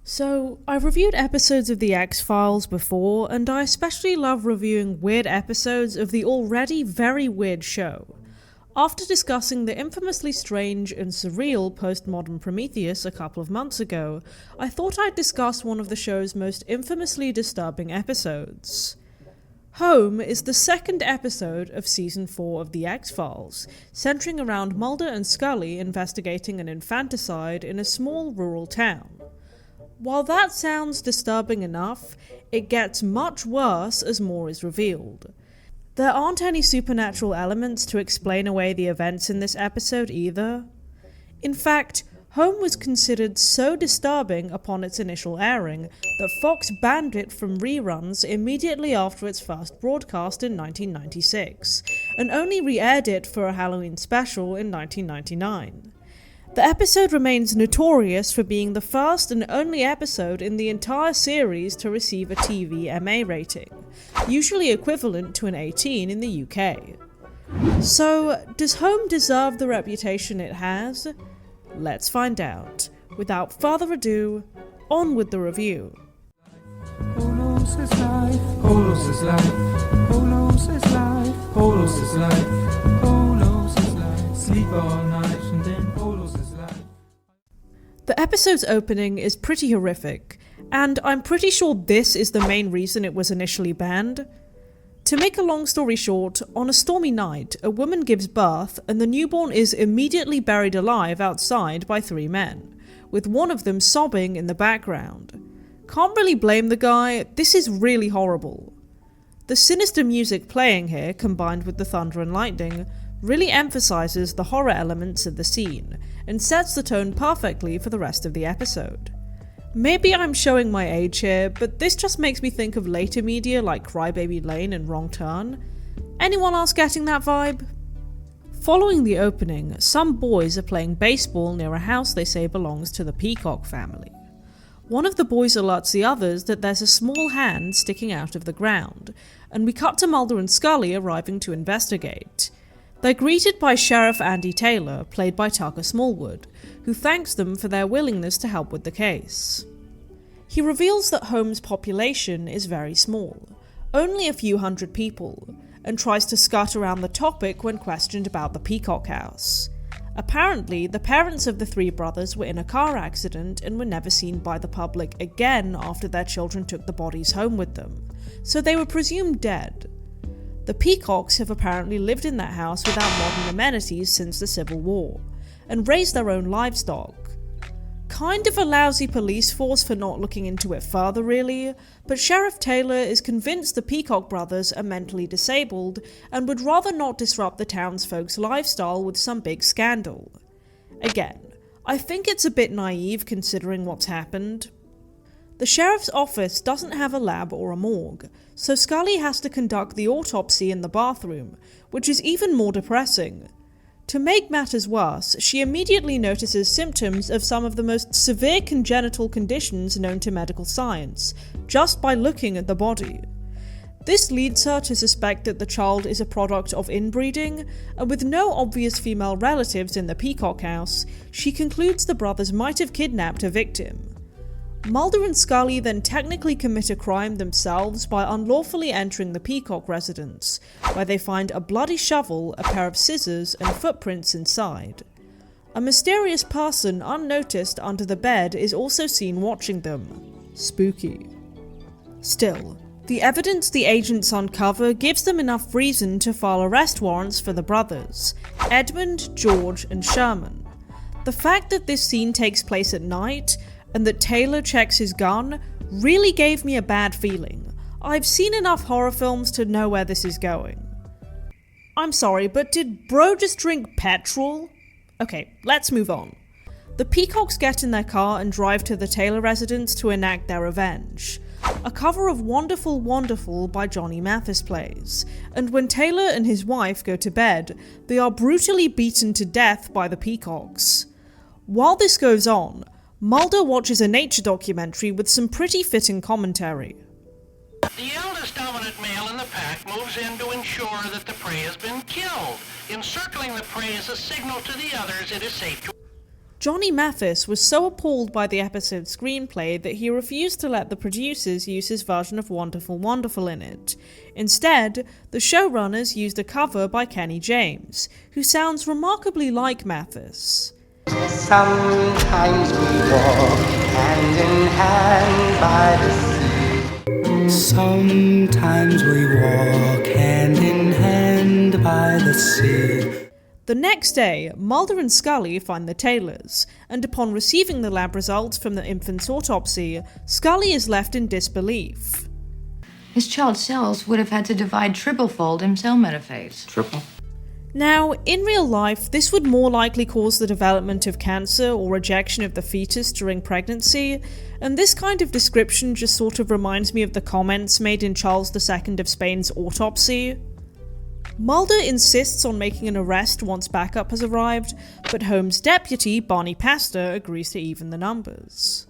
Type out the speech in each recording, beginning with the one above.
So, I've reviewed episodes of The X-Files before, and I especially love reviewing weird episodes of the already very weird show. After discussing the infamously strange and surreal postmodern Prometheus a couple of months ago, I thought I'd discuss one of the show's most infamously disturbing episodes. Home is the second episode of Season 4 of The X-Files, centering around Mulder and Scully investigating an infanticide in a small rural town. While that sounds disturbing enough, it gets much worse as more is revealed. There aren't any supernatural elements to explain away the events in this episode either. In fact, Home was considered so disturbing upon its initial airing that Fox banned it from reruns immediately after its first broadcast in 1996, and only re-aired it for a Halloween special in 1999. The episode remains notorious for being the first and only episode in the entire series to receive a TV MA rating, usually equivalent to an 18 in the UK. So, does Home deserve the reputation it has? Let's find out. Without further ado, on with the review. Holos is life, Holos is life, Holos is life, Holos is life, Holos is life, sleep all night and then Holos is life. The episode's opening is pretty horrific, and I'm pretty sure this is the main reason it was initially banned. To make a long story short, on a stormy night, a woman gives birth and the newborn is immediately buried alive outside by three men, with one of them sobbing in the background. Can't really blame the guy, this is really horrible. The sinister music playing here, combined with the thunder and lightning, really emphasizes the horror elements of the scene, and sets the tone perfectly for the rest of the episode. Maybe I'm showing my age here, but this just makes me think of later media like Crybaby Lane and Wrong Turn. Anyone else getting that vibe? Following the opening, some boys are playing baseball near a house they say belongs to the Peacock family. One of the boys alerts the others that there's a small hand sticking out of the ground, and we cut to Mulder and Scully arriving to investigate. They're greeted by Sheriff Andy Taylor, played by Tucker Smallwood, who thanks them for their willingness to help with the case. He reveals that Home's population is very small, only a few hundred people, and tries to skirt around the topic when questioned about the Peacock House. Apparently, the parents of the three brothers were in a car accident and were never seen by the public again after their children took the bodies home with them, so they were presumed dead. The Peacocks have apparently lived in that house without modern amenities since the Civil War, and raised their own livestock. Kind of a lousy police force for not looking into it further really, but Sheriff Taylor is convinced the Peacock brothers are mentally disabled and would rather not disrupt the townsfolk's lifestyle with some big scandal. Again, I think it's a bit naive considering what's happened. The sheriff's office doesn't have a lab or a morgue, so Scully has to conduct the autopsy in the bathroom, which is even more depressing. To make matters worse, she immediately notices symptoms of some of the most severe congenital conditions known to medical science, just by looking at the body. This leads her to suspect that the child is a product of inbreeding, and with no obvious female relatives in the Peacock house, she concludes the brothers might have kidnapped a victim. Mulder and Scully then technically commit a crime themselves by unlawfully entering the Peacock residence, where they find a bloody shovel, a pair of scissors, and footprints inside. A mysterious person unnoticed under the bed is also seen watching them. Spooky. Still, the evidence the agents uncover gives them enough reason to file arrest warrants for the brothers, Edmund, George, and Sherman. The fact that this scene takes place at night, and that Taylor checks his gun, really gave me a bad feeling. I've seen enough horror films to know where this is going. I'm sorry, but did bro just drink petrol? Okay, let's move on. The Peacocks get in their car and drive to the Taylor residence to enact their revenge. A cover of Wonderful Wonderful by Johnny Mathis plays, and when Taylor and his wife go to bed, they are brutally beaten to death by the Peacocks. While this goes on, Mulder watches a nature documentary with some pretty fitting commentary. The eldest dominant male in the pack moves in to ensure that the prey has been killed. Encircling the prey is a signal to the others it is safe to... Johnny Mathis was so appalled by the episode's screenplay that he refused to let the producers use his version of Wonderful Wonderful in it. Instead, the showrunners used a cover by Kenny James, who sounds remarkably like Mathis. Sometimes we walk hand in hand by the sea. Sometimes we walk hand in hand by the sea. The next day, Mulder and Scully find the Taylors, and upon receiving the lab results from the infant's autopsy, Scully is left in disbelief. His child's cells would have had to divide triple-fold in cell metaphase. Triple? Now, in real life, this would more likely cause the development of cancer or rejection of the fetus during pregnancy, and this kind of description just sort of reminds me of the comments made in Charles II of Spain's autopsy. Mulder insists on making an arrest once backup has arrived, but Holmes' deputy, Barney Pastor, agrees to even the numbers.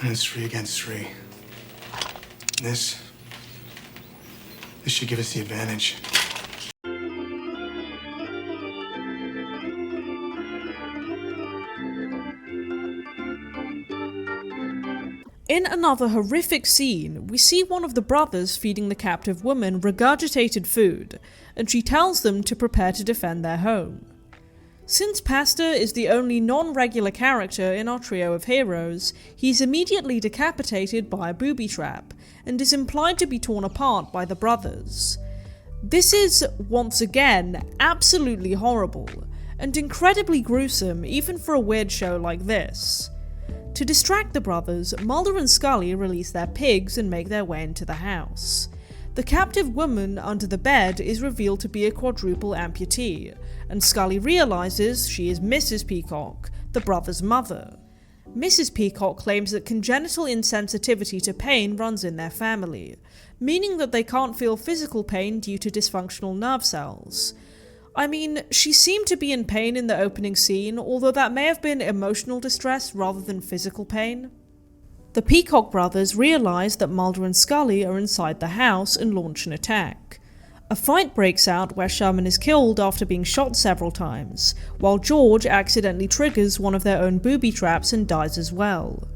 It's 3 against 3. This should give us the advantage. In another horrific scene, we see one of the brothers feeding the captive woman regurgitated food, and she tells them to prepare to defend their home. Since Pastor is the only non-regular character in our trio of heroes, he's immediately decapitated by a booby trap, and is implied to be torn apart by the brothers. This is, once again, absolutely horrible, and incredibly gruesome even for a weird show like this. To distract the brothers, Mulder and Scully release their pigs and make their way into the house. The captive woman under the bed is revealed to be a quadruple amputee, and Scully realizes she is Mrs. Peacock, the brothers' mother. Mrs. Peacock claims that congenital insensitivity to pain runs in their family, meaning that they can't feel physical pain due to dysfunctional nerve cells. I mean, she seemed to be in pain in the opening scene, although that may have been emotional distress rather than physical pain. The Peacock brothers realize that Mulder and Scully are inside the house and launch an attack. A fight breaks out where Sherman is killed after being shot several times, while George accidentally triggers one of their own booby traps and dies as well.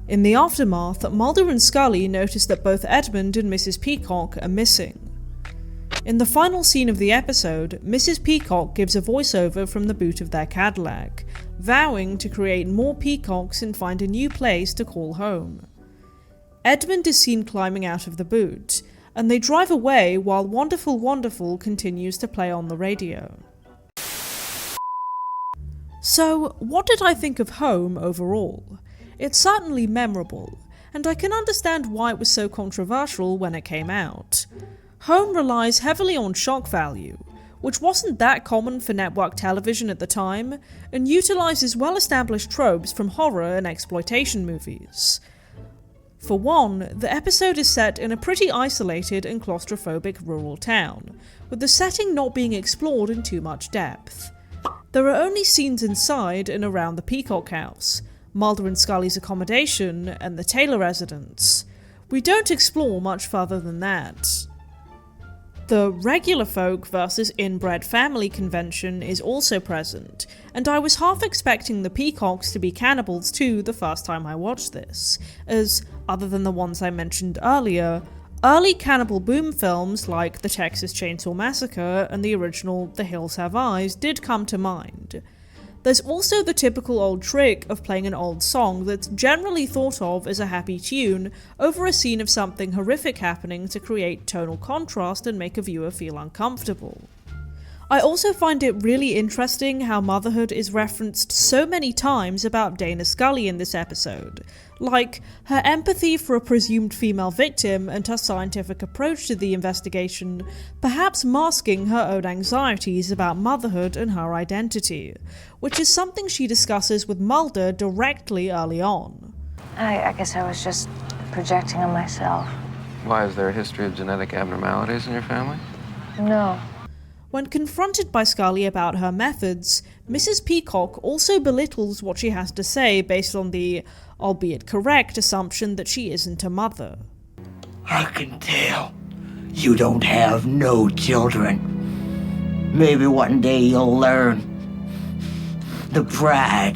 In the aftermath, Mulder and Scully notice that both Edmund and Mrs. Peacock are missing. In the final scene of the episode, Mrs. Peacock gives a voiceover from the boot of their Cadillac, vowing to create more peacocks and find a new place to call home. Edmund is seen climbing out of the boot, and they drive away while Wonderful Wonderful continues to play on the radio. So, what did I think of Home overall? It's certainly memorable, and I can understand why it was so controversial when it came out. Home relies heavily on shock value, which wasn't that common for network television at the time, and utilizes well-established tropes from horror and exploitation movies. For one, the episode is set in a pretty isolated and claustrophobic rural town, with the setting not being explored in too much depth. There are only scenes inside and around the Peacock house, Mulder and Scully's accommodation, and the Taylor residence. We don't explore much further than that. The regular folk versus inbred family convention is also present, and I was half expecting the Peacocks to be cannibals too the first time I watched this, as, other than the ones I mentioned earlier, early cannibal boom films like The Texas Chainsaw Massacre and the original The Hills Have Eyes did come to mind. There's also the typical old trick of playing an old song that's generally thought of as a happy tune over a scene of something horrific happening to create tonal contrast and make a viewer feel uncomfortable. I also find it really interesting how motherhood is referenced so many times about Dana Scully in this episode, like her empathy for a presumed female victim and her scientific approach to the investigation, perhaps masking her own anxieties about motherhood and her identity, which is something she discusses with Mulder directly early on. I guess I was just projecting on myself. Why, is there a history of genetic abnormalities in your family? No. When confronted by Scully about her methods, Mrs. Peacock also belittles what she has to say based on the, albeit correct, assumption that she isn't a mother. I can tell you don't have no children. Maybe one day you'll learn. the pride,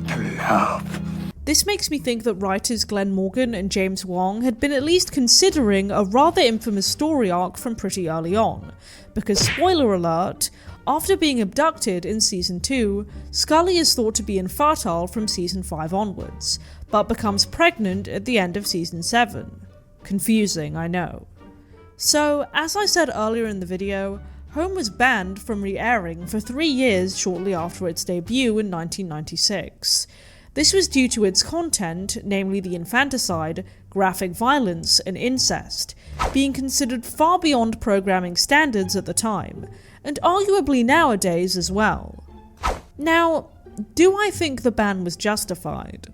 the love. This makes me think that writers Glenn Morgan and James Wong had been at least considering a rather infamous story arc from pretty early on, because spoiler alert, after being abducted in Season 2, Scully is thought to be infertile from Season 5 onwards, but becomes pregnant at the end of Season 7. Confusing, I know. So, as I said earlier in the video, Home was banned from re-airing for 3 years shortly after its debut in 1996. This was due to its content, namely the infanticide, graphic violence, and incest, being considered far beyond programming standards at the time, and arguably nowadays as well. Now, do I think the ban was justified?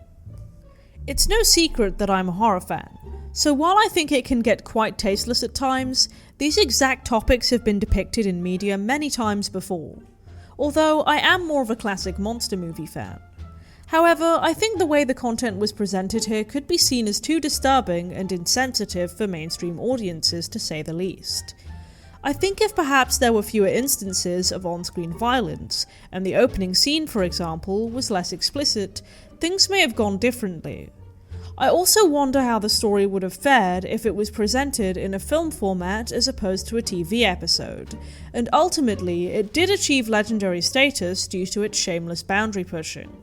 It's no secret that I'm a horror fan, so while I think it can get quite tasteless at times, these exact topics have been depicted in media many times before, although I am more of a classic monster movie fan. However, I think the way the content was presented here could be seen as too disturbing and insensitive for mainstream audiences, to say the least. I think if perhaps there were fewer instances of on-screen violence, and the opening scene, for example, was less explicit, things may have gone differently. I also wonder how the story would have fared if it was presented in a film format as opposed to a TV episode, and ultimately it did achieve legendary status due to its shameless boundary pushing.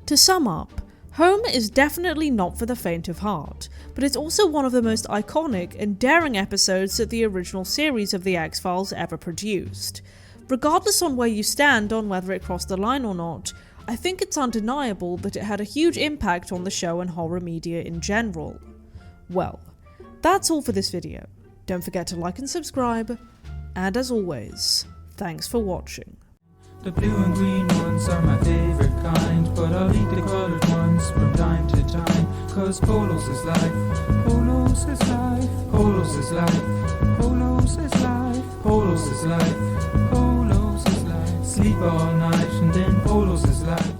To sum up, Home is definitely not for the faint of heart, but it's also one of the most iconic and daring episodes that the original series of The X-Files ever produced. Regardless on where you stand on whether it crossed the line or not, I think it's undeniable that it had a huge impact on the show and horror media in general. Well, that's all for this video. Don't forget to like and subscribe, and as always, thanks for watching. The blue and green ones are my favorite kind, but I'll eat the colored ones from time to time. Cause Polos is life, Polos is life, Polos is life, Polos is life, Polos is life, Polos is life. Sleep all night and then Polos is life.